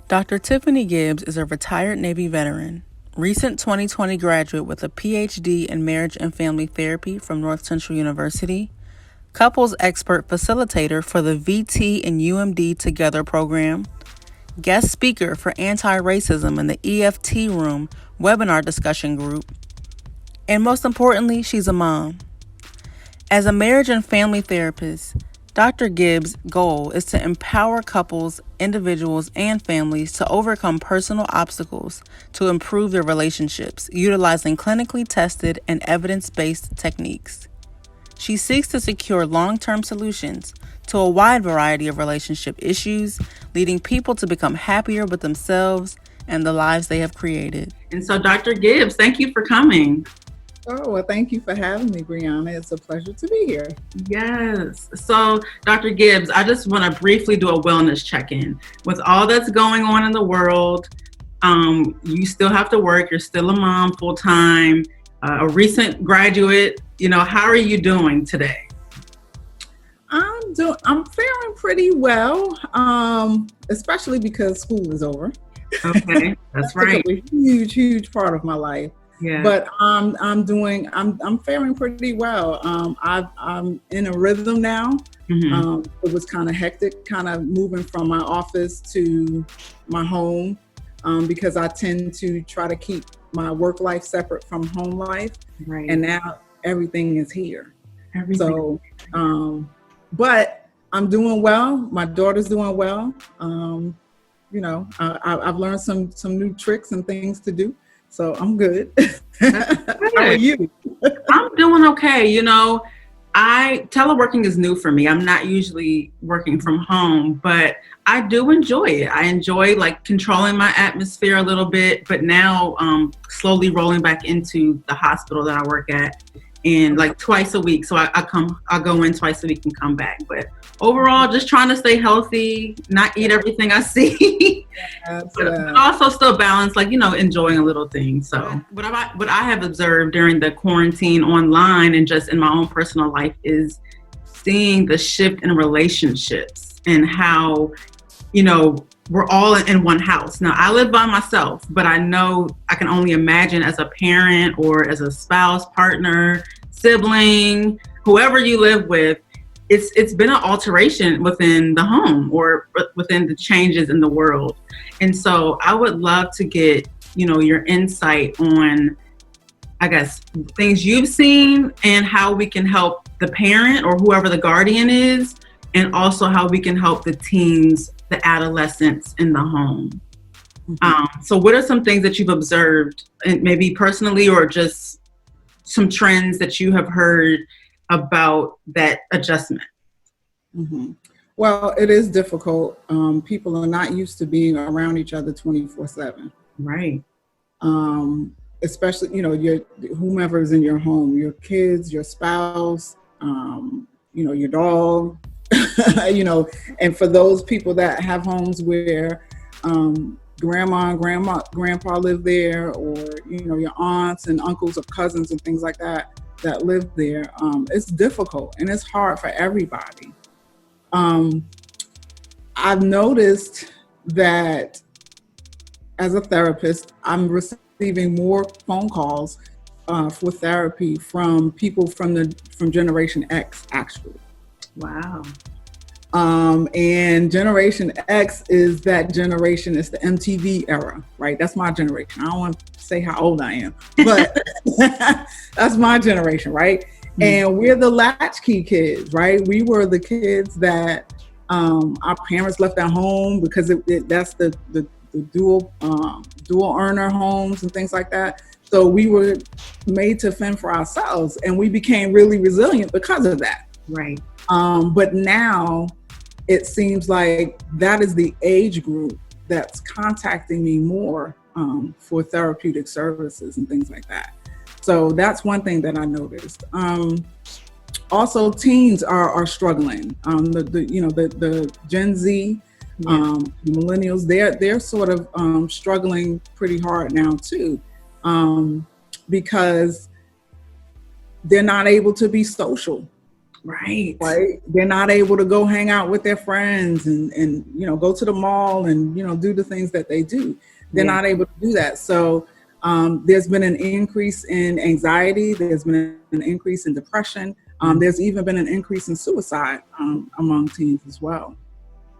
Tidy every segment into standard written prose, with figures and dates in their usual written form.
Dr. Tiphanie Gibbs is a retired Navy veteran, recent 2020 graduate with a PhD in marriage and family therapy from North Central University, couples expert facilitator for the VT and UMD Together program, guest speaker for anti-racism in the EFT Room webinar discussion group, and most importantly, she's a mom. As a marriage and family therapist, Dr. Gibbs' goal is to empower couples, individuals, and families to overcome personal obstacles to improve their relationships, utilizing clinically tested and evidence-based techniques. She seeks to secure long-term solutions to a wide variety of relationship issues, leading people to become happier with themselves and the lives they have created. And so, Dr. Gibbs, thank you for coming. Oh, well, thank you for having me, Brianna. It's a pleasure to be here. Yes. So, Dr. Gibbs, I just want to briefly do a wellness check-in. With all that's going on in the world, you still have to work. You're still a mom full-time, a recent graduate. How are you doing today? I'm faring pretty well, especially because school is over. Okay, that's right. A huge part of my life. Yeah. But I'm faring pretty well. I'm in a rhythm now. Mm-hmm. It was kind of hectic, kind of moving from my office to my home, because I tend to try to keep my work life separate from home life. Right. And now everything is here. Everything. So, but I'm doing well. My daughter's doing well. I've learned some new tricks and things to do. So I'm good. How are you? I'm doing okay. Teleworking is new for me. I'm not usually working from home, but I do enjoy it. I enjoy controlling my atmosphere a little bit, but now slowly rolling back into the hospital that I work at, and twice a week. So I'll go in twice a week and come back. But overall, just trying to stay healthy, not eat everything I see, but also still balance, enjoying a little thing. So what I have observed during the quarantine online and just in my own personal life is seeing the shift in relationships and how, we're all in one house. Now, I live by myself, but I know I can only imagine as a parent or as a spouse, partner, sibling, whoever you live with, it's been an alteration within the home or within the changes in the world. And so I would love to get, your insight on, I guess, things you've seen and how we can help the parent or whoever the guardian is, and also how we can help the teens, the adolescents in the home. Mm-hmm. So what are some things that you've observed, and maybe personally or just some trends that you have heard about that adjustment? Mm-hmm. Well, it is difficult. People are not used to being around each other 24/7. Right. Especially, your whomever is in your home, your kids, your spouse, your dog, and for those people that have homes where grandma and grandpa live there, or, your aunts and uncles or cousins and things like that live there, it's difficult and it's hard for everybody. I've noticed that as a therapist, I'm receiving more phone calls for therapy from people from Generation X, actually. Wow. And Generation X is that generation, it's the MTV era, right? That's my generation. I don't want to say how old I am, but that's my generation, right? Mm-hmm. And we're the latchkey kids, right? We were the kids that our parents left at home because that's the dual earner homes and things like that. So we were made to fend for ourselves, and we became really resilient because of that. Right. But now it seems like that is the age group that's contacting me more for therapeutic services and things like that. So that's one thing that I noticed. Also, teens are struggling. The Gen Z, millennials, they're sort of struggling pretty hard now too, because they're not able to be social. Right. Right. They're not able to go hang out with their friends and go to the mall and, do the things that they do. They're Yeah. not able to do that. So there's been an increase in anxiety. There's been an increase in depression. There's even been an increase in suicide among teens as well.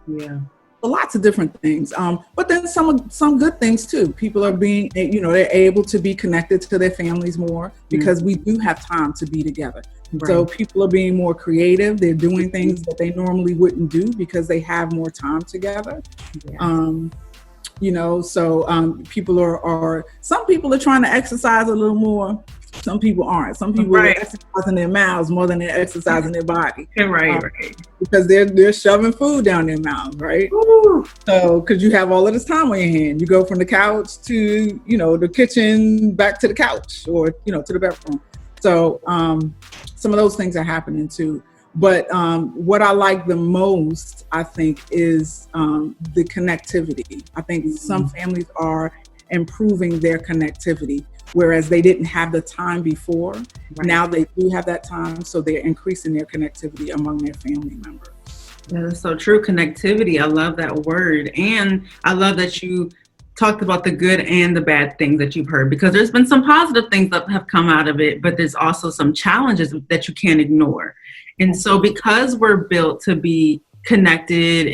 Yeah. So lots of different things. But then some good things too. People are being, they're able to be connected to their families more because we do have time to be together. Right. So people are being more creative. They're doing things that they normally wouldn't do because they have more time together. Yeah. So people are some people are trying to exercise a little more. Some people aren't. Some people are exercising their mouths more than they're exercising their body. Right. Because they're shoving food down their mouths, right? Ooh. So, because you have all of this time on your hand, you go from the couch to, the kitchen, back to the couch, or, to the bedroom. So, some of those things are happening too. But what I like the most, I think, is the connectivity. I think some families are improving their connectivity, whereas they didn't have the time before. Right. Now they do have that time, so they're increasing their connectivity among their family members. That is so true. Connectivity. I love that word. And I love that you talked about the good and the bad things that you've heard, because there's been some positive things that have come out of it, but there's also some challenges that you can't ignore. And so because we're built to be connected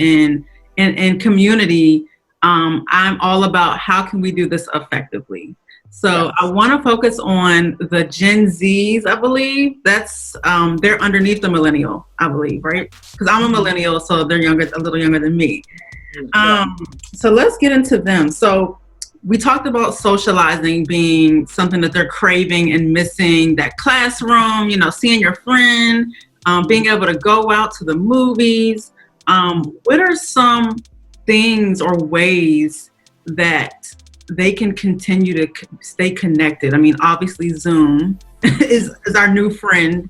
and community, I'm all about how can we do this effectively. So I want to focus on the Gen Zs, I believe. That's they're underneath the millennial, I believe, right? Because I'm a millennial, so they're a little younger than me. So let's get into them. So we talked about socializing being something that they're craving and missing, that classroom, seeing your friend, being able to go out to the movies. What are some things or ways that they can continue to stay connected? I mean, obviously Zoom is our new friend,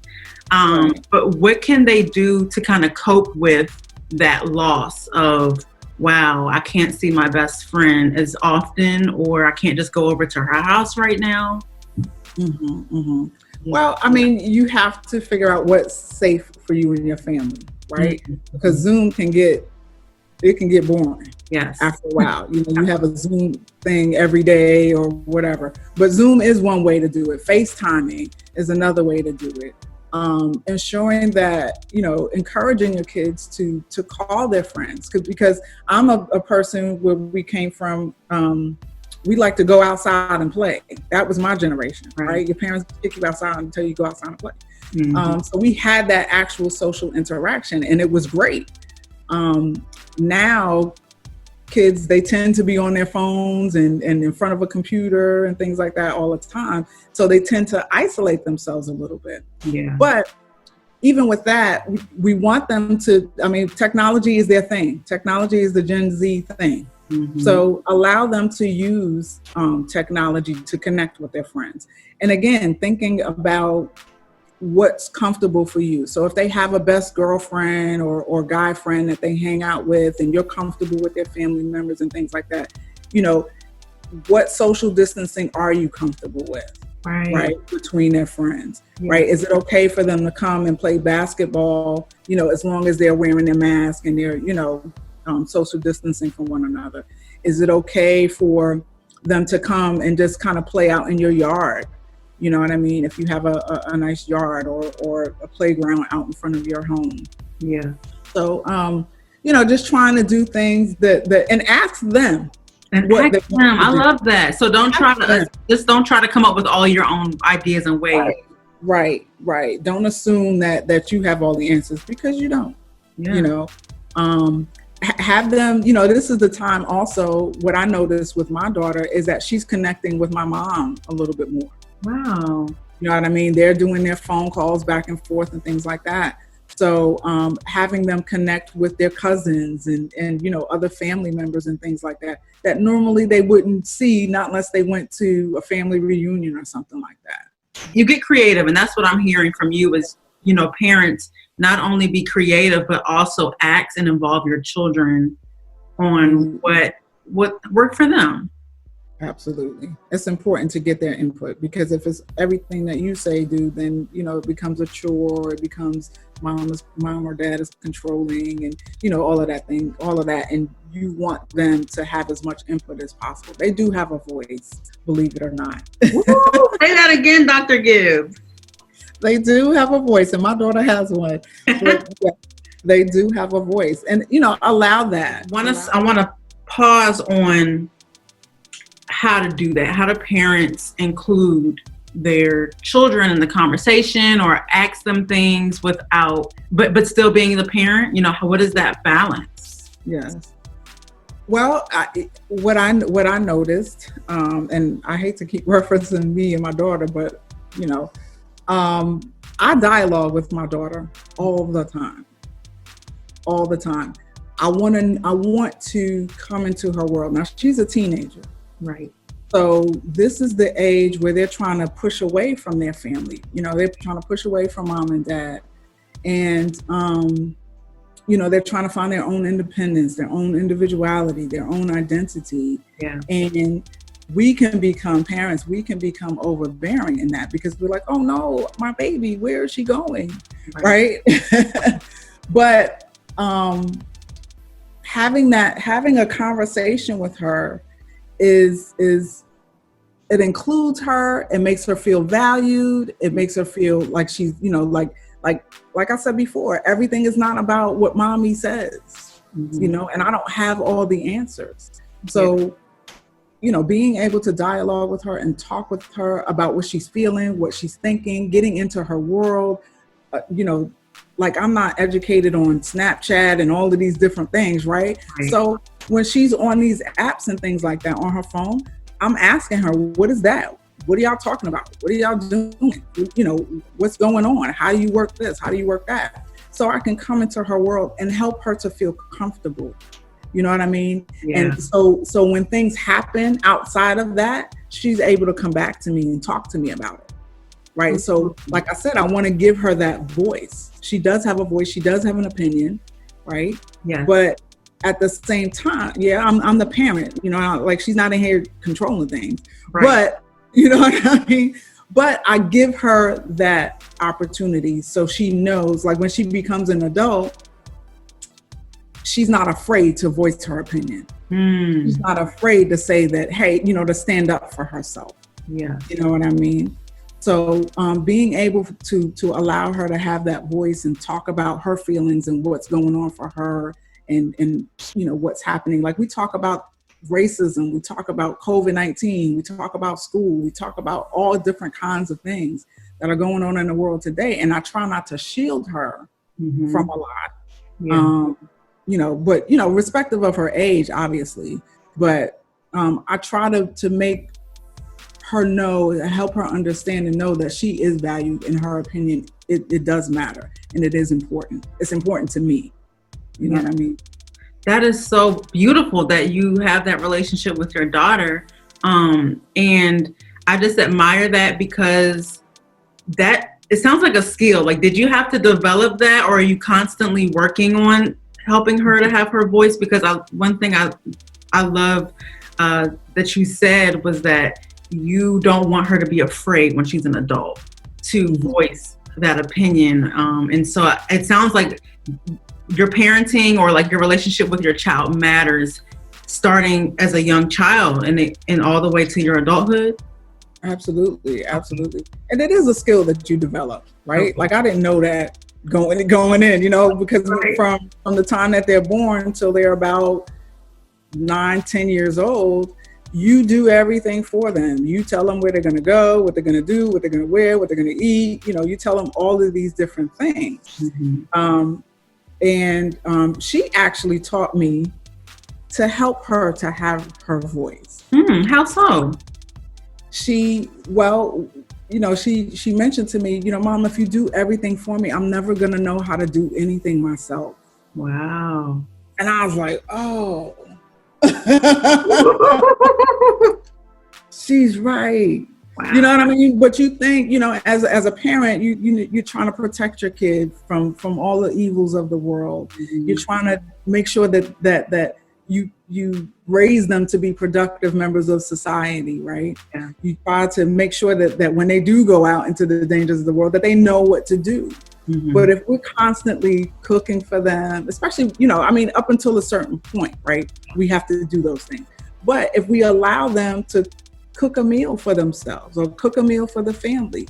but what can they do to kind of cope with that loss of, wow, I can't see my best friend as often, or I can't just go over to her house right now? Well, I mean, you have to figure out what's safe for you and your family, right? Because Zoom can get boring. Yes. After a while, you have a Zoom thing every day or whatever. But Zoom is one way to do it. FaceTiming is another way to do it. Ensuring that, encouraging your kids to call their friends. Because I'm a person where we came from, we like to go outside and play. That was my generation, right? Your parents kick you outside until you go outside and play. So we had that actual social interaction, and it was great. Now, kids, they tend to be on their phones and in front of a computer and things like that all the time. So they tend to isolate themselves a little bit. Yeah. But even with that, we want them to, technology is their thing. Technology is the Gen Z thing. So allow them to use technology to connect with their friends. And again, thinking about what's comfortable for you. So if they have a best girlfriend or guy friend that they hang out with, and you're comfortable with their family members and things like that, what social distancing are you comfortable with? Right, between their friends, right? Is it okay for them to come and play basketball, as long as they're wearing their mask and they're, social distancing from one another? Is it okay for them to come and just kind of play out in your yard? You know what I mean? If you have a nice yard or a playground out in front of your home. Yeah. So, just trying to do things that and ask them. And ask them. I love that. So don't try to come up with all your own ideas and ways. Right. Don't assume that you have all the answers, because you don't. Yeah. Have them, this is the time also, what I noticed with my daughter is that she's connecting with my mom a little bit more. Wow. You know what I mean? They're doing their phone calls back and forth and things like that. So having them connect with their cousins and other family members and things like that normally they wouldn't see, not unless they went to a family reunion or something like that. You get creative, and that's what I'm hearing from you is, parents not only be creative, but also act and involve your children on what worked for them. Absolutely. It's important to get their input, because if it's everything that you say do, then, it becomes a chore. It becomes mom or dad is controlling, and, all of that. And you want them to have as much input as possible. They do have a voice, believe it or not. Woo, say that again, Dr. Gibbs. They do have a voice, and my daughter has one. But, yeah, they do have a voice, and, allow that. I want to pause on how to do that. How do parents include their children in the conversation or ask them things without, but still being the parent? What is that balance? Yes. Well, what I noticed, and I hate to keep referencing me and my daughter, but I dialogue with my daughter all the time. I want to come into her world. Now, she's a teenager. Right. So this is the age where they're trying to push away from their family. They're trying to push away from mom and dad. And, they're trying to find their own independence, their own individuality, their own identity. Yeah. And we can become parents, we can become overbearing in that, because we're like, oh no, my baby, where is she going? Right? But having a conversation with her is it includes her. It makes her feel valued. It makes her feel like she's, like I said before, everything is not about what mommy says, and I don't have all the answers. So, being able to dialogue with her and talk with her about what she's feeling, what she's thinking, getting into her world, like I'm not educated on Snapchat and all of these different things, right? So when she's on these apps and things like that on her phone, I'm asking her, what is that? What are y'all talking about? What are y'all doing? What's going on? How do you work this? How do you work that? So I can come into her world and help her to feel comfortable. You know what I mean? Yeah. And so when things happen outside of that, she's able to come back to me and talk to me about it. Right. So like I said, I want to give her that voice. She does have a voice. She does have an opinion. Right. Yeah. But at the same time, I'm the parent, like she's not in here controlling things, right. But you know what I mean? But I give her that opportunity so she knows, like when she becomes an adult, she's not afraid to voice her opinion. She's not afraid to say that, hey, to stand up for herself. Yeah. You know what I mean? So being able to allow her to have that voice and talk about her feelings and what's going on for her and what's happening. Like we talk about racism, we talk about COVID-19, we talk about school, we talk about all different kinds of things that are going on in the world today. And I try not to shield her from a lot. Yeah. But respective of her age, obviously. But I try to make her know, help her understand and know that she is valued, in her opinion. It does matter, and it is important. It's important to me. You know what I mean? That is so beautiful that you have that relationship with your daughter. And I just admire that, because it sounds like a skill. Like, did you have to develop that, or are you constantly working on helping her to have her voice? Because one thing I love that you said was that you don't want her to be afraid when she's an adult to voice that opinion. And so it sounds like your parenting, or like your relationship with your child, matters starting as a young child and all the way to your adulthood. Absolutely. And it is a skill that you develop, right? Okay. Like I didn't know that going in, because from the time that they're born till they're about 9-10 years old, you do everything for them. You tell them where they're going to go, what they're going to do, what they're going to wear, what they're going to eat. You tell them all of these different things. And she actually taught me to help her to have her voice. How so? She mentioned to me, Mom, if you do everything for me, I'm never going to know how to do anything myself. Wow. And I was like, oh. She's right. Wow. You know what I mean? But you think, as a parent, you're trying to protect your kid from all the evils of the world. You're trying to make sure that you raise them to be productive members of society, right? Yeah. You try to make sure that when they do go out into the dangers of the world, that they know what to do. Mm-hmm. But if we're constantly cooking for them, especially, up until a certain point, right, we have to do those things. But if we allow them to cook a meal for themselves or cook a meal for the family,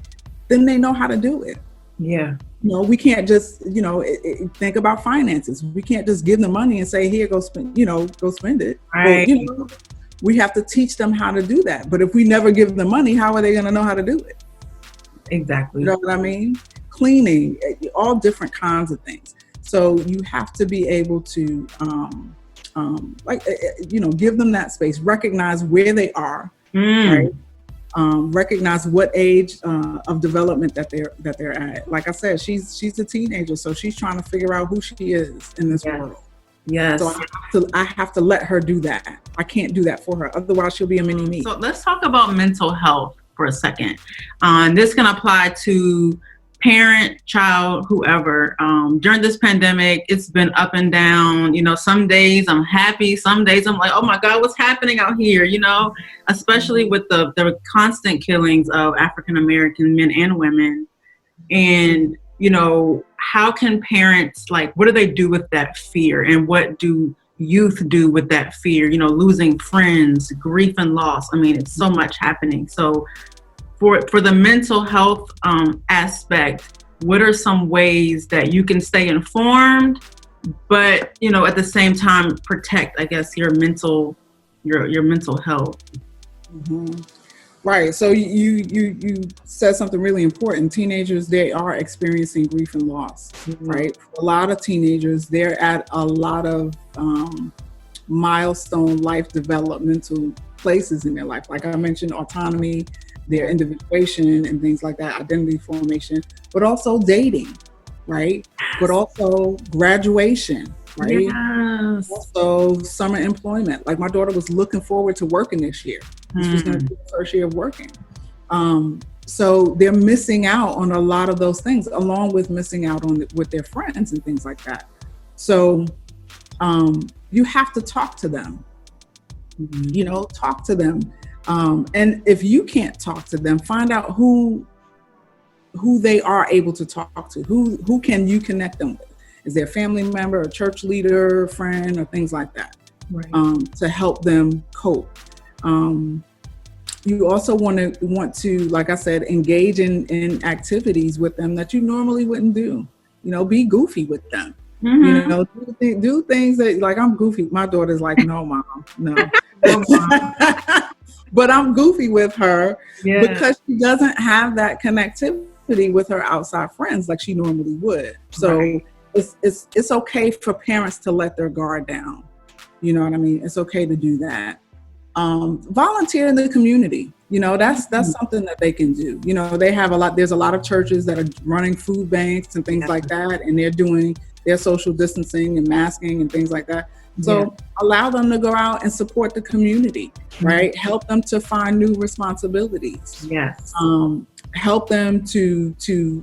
then they know how to do it. Yeah. We can't just, think about finances. We can't just give them money and say, here, go spend it. Right. Well, we have to teach them how to do that. But if we never give them money, how are they going to know how to do it? Exactly. You know what I mean? Cleaning, all different kinds of things. So you have to be able to, give them that space, recognize where they are, right? Recognize what age of development that they're at. Like I said, she's a teenager, so she's trying to figure out who she is in this world. Yes. So I have to let her do that. I can't do that for her. Otherwise, she'll be a mini me. So let's talk about mental health for a second. This can apply to parent, child, whoever. During this pandemic, it's been up and down. Some days I'm happy. Some days I'm like, oh my God, what's happening out here? Especially with the constant killings of African-American men and women. And, how can parents, what do they do with that fear? And what do youth do with that fear? Losing friends, grief and loss. It's so much happening. So for the mental health aspect, what are some ways that you can stay informed, but at the same time protect, I guess, your mental health? Mm-hmm. Right. So you said something really important. Teenagers, they are experiencing grief and loss, mm-hmm. right? For a lot of teenagers, they're at a lot of milestone life developmental places in their life. Like I mentioned, autonomy, their individuation and things like that, identity formation, but also dating, right? But also graduation, right? Yes. Also summer employment. Like my daughter was looking forward to working this year. This was going to be the first year of working. So they're missing out on a lot of those things, along with missing out on with their friends and things like that. So you have to talk to them, talk to them. And if you can't talk to them, find out who they are able to talk to. Who can you connect them with? Is there a family member, a church leader, a friend, or things like that, right. To help them cope. You also want to, like I said, engage in activities with them that you normally wouldn't do. Be goofy with them. Mm-hmm. Do things that, like, I'm goofy. My daughter's like, no, Mom, no. No, Mom. But I'm goofy with her because she doesn't have that connectivity with her outside friends like she normally would. So right. It's okay for parents to let their guard down. You know what I mean? It's okay to do that. Volunteer in the community. That's something that they can do. They have there's a lot of churches that are running food banks and things like that, and they're doing their social distancing and masking and things like that. So allow them to go out and support the community, right? Help them to find new responsibilities. Yes. Help them to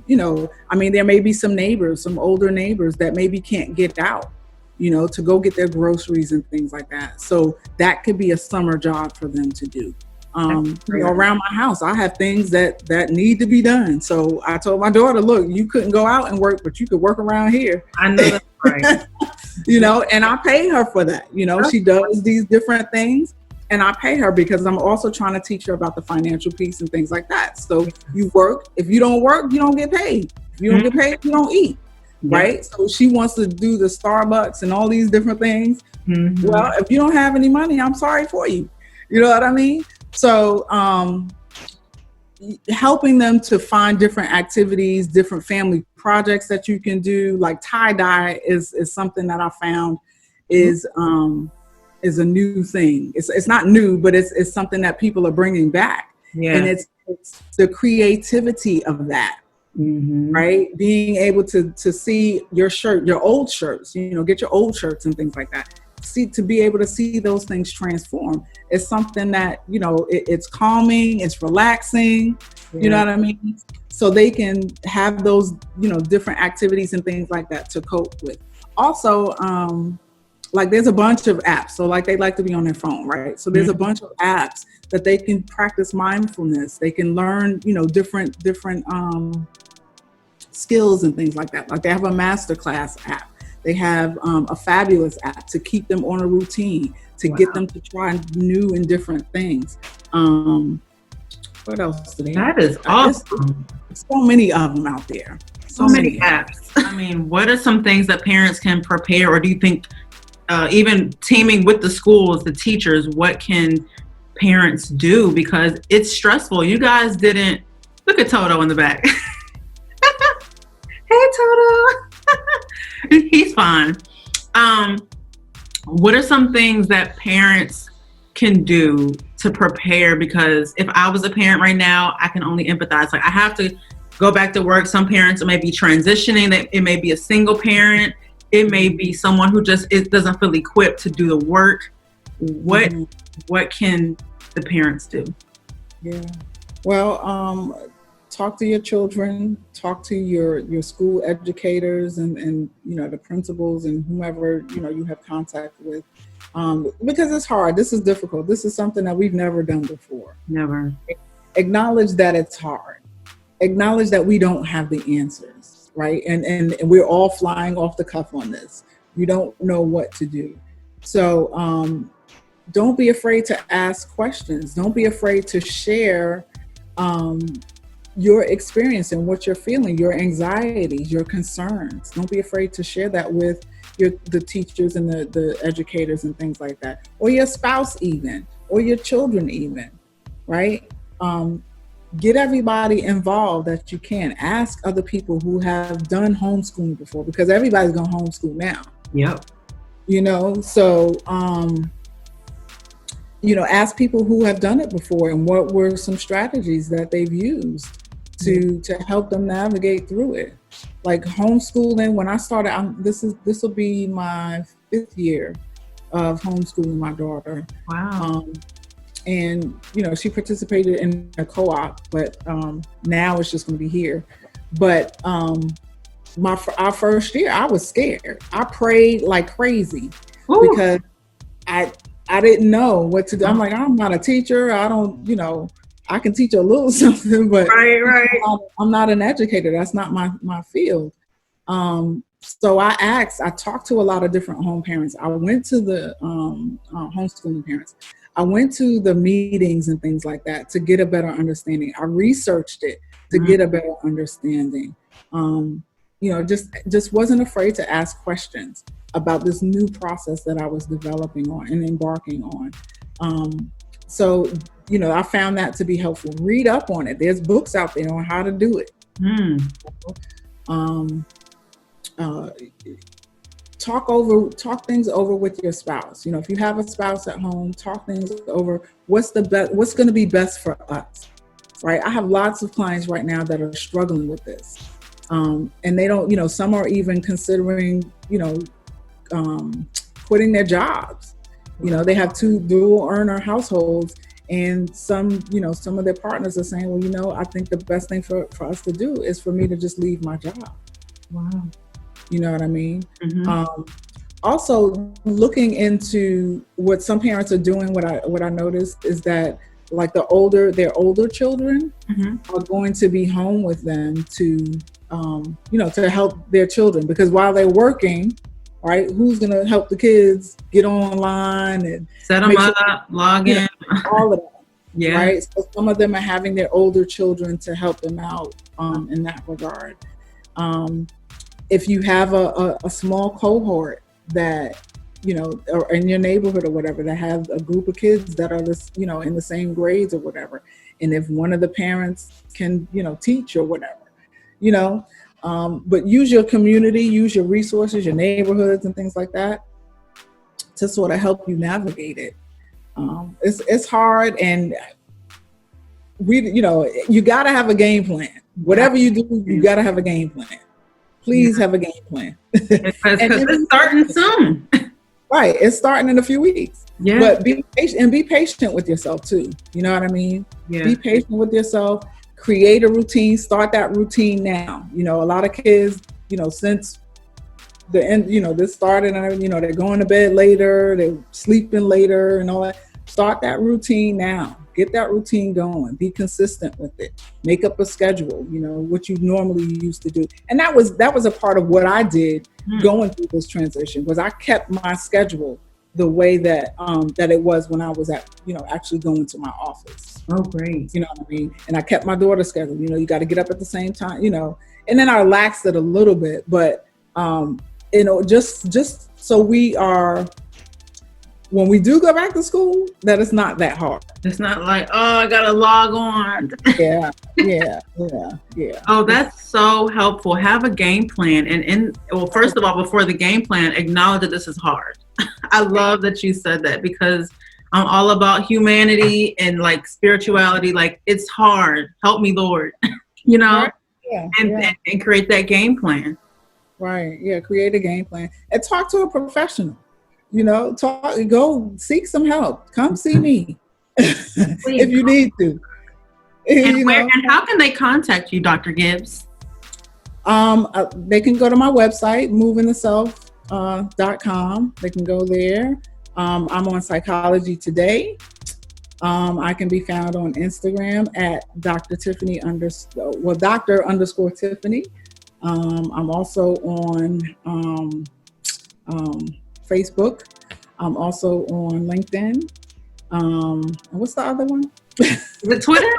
there may be some neighbors, some older neighbors that maybe can't get out, to go get their groceries and things like that. So that could be a summer job for them to do. Around my house, I have things that need to be done. So I told my daughter, look, you couldn't go out and work, but you could work around here. I know that's right. And I pay her for that. She does these different things and I pay her because I'm also trying to teach her about the financial piece and things like that. So you work. If you don't work, you don't get paid. If you don't get paid, you don't eat. Right? So she wants to do the Starbucks and all these different things. Mm-hmm. Well, if you don't have any money, I'm sorry for you. You know what I mean? So helping them to find different activities, different family projects that you can do, like tie-dye is something that I found is a new thing. It's not new, but it's something that people are bringing back. Yeah. And it's the creativity of that. Mm-hmm. Right? Being able to see your shirt, your old shirts, get your old shirts and things like that. To be able to see those things transform is something that, it's calming, it's relaxing, you know what I mean? So they can have those, different activities and things like that to cope with. Also, like there's a bunch of apps. So like they like to be on their phone, right? So there's a bunch of apps that they can practice mindfulness. They can learn, different skills and things like that. Like they have a masterclass app. They have a fabulous app to keep them on a routine, to get them to try new and different things. What else do they have? That is awesome. So many of them out there. So many apps. I mean, what are some things that parents can prepare, or do you think even teaming with the schools, the teachers, what can parents do? Because it's stressful. You guys didn't, look at Toto in the back. Hey, Toto. He's fine. What are some things that parents can do to prepare? Because if I was a parent right now, I can only empathize. Like I have to go back to work. Some parents may be transitioning. It may be a single parent. It may be someone who just doesn't feel equipped to do the work. What can the parents do? Yeah. Well, talk to your children, talk to your school educators and the principals and whomever, you have contact with. Because it's hard. This is difficult. This is something that we've never done before. Never. Acknowledge that it's hard. Acknowledge that we don't have the answers, right? And we're all flying off the cuff on this. You don't know what to do. So don't be afraid to ask questions. Don't be afraid to share your experience and what you're feeling, your anxieties, your concerns. Don't be afraid to share that with the teachers and the educators and things like that, or your spouse even, or your children even, right? Get everybody involved that you can. Ask other people who have done homeschooling before, because everybody's going to homeschool now. Yep. So, ask people who have done it before and what were some strategies that they've used to help them navigate through it. Like homeschooling, when I started, this will be my 5th year of homeschooling my daughter. Wow. And she participated in a co-op, but now it's just going to be here. But our first year, I was scared. I prayed like crazy. Ooh. Because I didn't know what to do. I'm like, I'm not a teacher. I don't, I can teach a little something, but right. I'm not an educator. That's not my field. So I talked to a lot of different home parents. I went to the homeschooling parents. I went to the meetings and things like that to get a better understanding. I researched it to get a better understanding. Just wasn't afraid to ask questions about this new process that I was developing on and embarking on. So I found that to be helpful. Read up on it. There's books out there on how to do it. Talk things over with your spouse. If you have a spouse at home, talk things over. What's going to be best for us, right? I have lots of clients right now that are struggling with this. And they don't, some are even considering, quitting their jobs. They have 2 dual earner households, and some of their partners are saying, well, I think the best thing for us to do is for me to just leave my job. Wow. You know what I mean? Mm-hmm. Also looking into what some parents are doing, what I noticed is that like their older children are going to be home with them to help their children, because while they're working, right, who's going to help the kids get online and set them up, log in, all of that. Yeah. Right. So some of them are having their older children to help them out in that regard. If you have a small cohort that, or in your neighborhood or whatever, that have a group of kids that are in the same grades or whatever. And if one of the parents can, teach or whatever, but use your community, use your resources, your neighborhoods and things like that to sort of help you navigate it. It's hard, and you got to have a game plan. Whatever you do, you got to have a game plan. Please have a game plan. Because it's starting soon. Right. It's starting in a few weeks. Yeah. But be patient, and be patient with yourself too. You know what I mean? Yeah. Be patient with yourself. Create a routine. Start that routine now. A lot of kids, since the end, this started and, they're going to bed later, they're sleeping later and all that. Start that routine now. Get that routine going. Be consistent with it. Make up a schedule, what you normally used to do. And that was a part of what I did going through this transition, was I kept my schedule the way that that it was when I was actually going to my office. Oh, great. You know what I mean? And I kept my daughter's schedule. You got to get up at the same time, and then I relaxed it a little bit, but just so we are, when we do go back to school, that it's not that hard. It's not like, oh, I got to log on. Yeah. Oh, that's so helpful. Have a game plan. And first of all, before the game plan, acknowledge that this is hard. I love that you said that, because I'm all about humanity and like spirituality. Like, it's hard. Help me, Lord, Right. And create that game plan. Right. Yeah. Create a game plan and talk to a professional. Go seek some help. Come see me if you need to. And how can they contact you, Dr. Gibbs? They can go to my website, movingtheself.com. They can go there. I'm on Psychology Today. I can be found on Instagram at Dr. Tiphanie Dr_Tiphanie. I'm also on Facebook. I'm also on LinkedIn. What's the other one? Is it Twitter?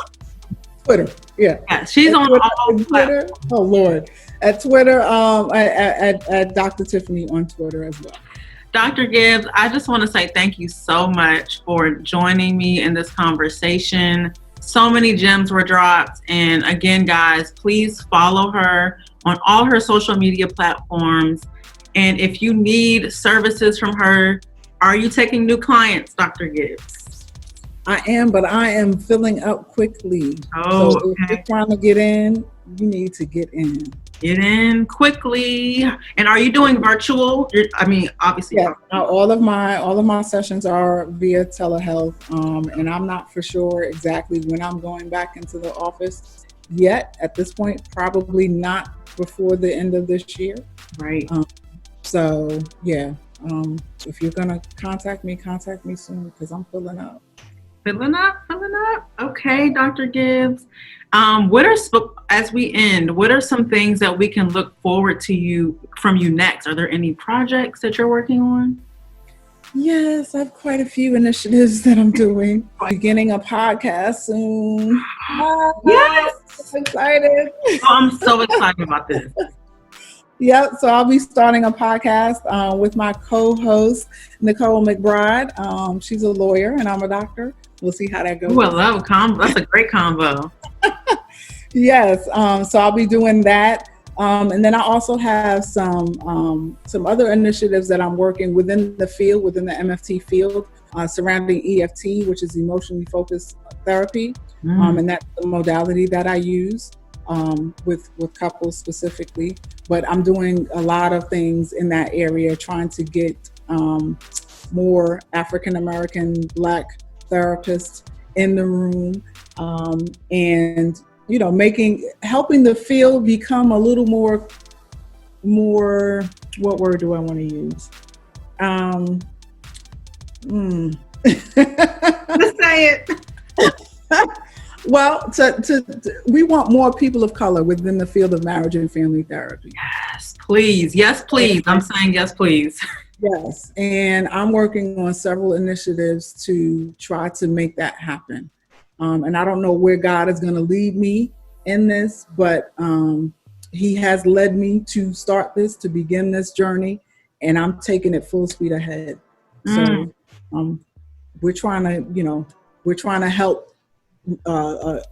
Twitter. Yeah. She's at on Twitter, all Twitter. Oh Lord. At Twitter, at Dr. Tiphanie on Twitter as well. Dr. Gibbs, I just want to say thank you so much for joining me in this conversation. So many gems were dropped. And again, guys, please follow her on all her social media platforms. And if you need services from her, are you taking new clients, Dr. Gibbs? I am, but I am filling up quickly. Oh, so if you're trying to get in, you need to get in. Get in quickly. And are you doing virtual? Obviously. Yeah, all of my sessions are via telehealth, and I'm not for sure exactly when I'm going back into the office yet. At this point, probably not before the end of this year. Right. So yeah, if you're gonna contact me soon, because I'm filling up. Filling up. Okay, Dr. Gibbs. As we end, what are some things that we can look forward to from you next? Are there any projects that you're working on? Yes, I have quite a few initiatives that I'm doing. Beginning a podcast soon. Yes, I'm excited. Oh, I'm so excited about this. Yep, so I'll be starting a podcast with my co-host, Nicole McBride. She's a lawyer and I'm a doctor. We'll see how that goes. Ooh, I love a combo. That's a great combo. Yes, so I'll be doing that. And then I also have some other initiatives that I'm working within the MFT field, surrounding EFT, which is emotionally focused therapy. And that's the modality that I use with couples specifically. But I'm doing a lot of things in that area, trying to get more African-American Black therapists in the room, and helping the field become a little more, what word do I want to use? Let's say it. Well, we want more people of color within the field of marriage and family therapy. Yes, please. Yes, please. I'm saying yes, please. Yes, and I'm working on several initiatives to try to make that happen. And I don't know where God is going to lead me in this, but He has led me to start this, to begin this journey, and I'm taking it full speed ahead. So we're trying to help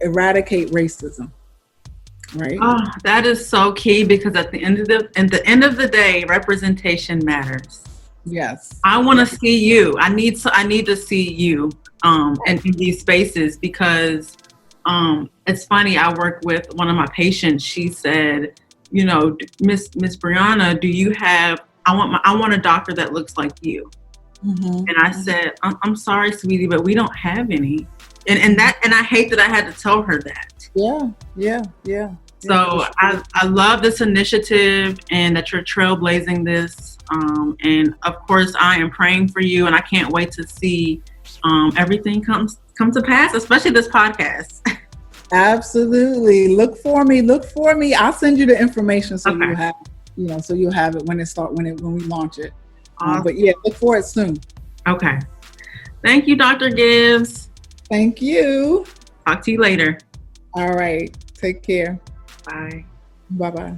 eradicate racism. Right. Oh, that is so key, because at the end of the day, representation matters. Yes. I want to see you. I need to see you in these spaces, because it's funny. I work with one of my patients. She said, Miss Brianna, do you have? I want a doctor that looks like you. Mm-hmm. And I said, I'm sorry, sweetie, but we don't have any. And I hate that I had to tell her that. Yeah. So I love this initiative and that you're trailblazing this. And of course, I am praying for you, and I can't wait to see everything come to pass, especially this podcast. Absolutely. Look for me. I'll send you the information so Okay. you have, so you'll have it when we launch it. Awesome. But yeah, look for it soon. Okay. Thank you, Dr. Gibbs. Thank you. Talk to you later. All right. Take care. Bye. Bye-bye.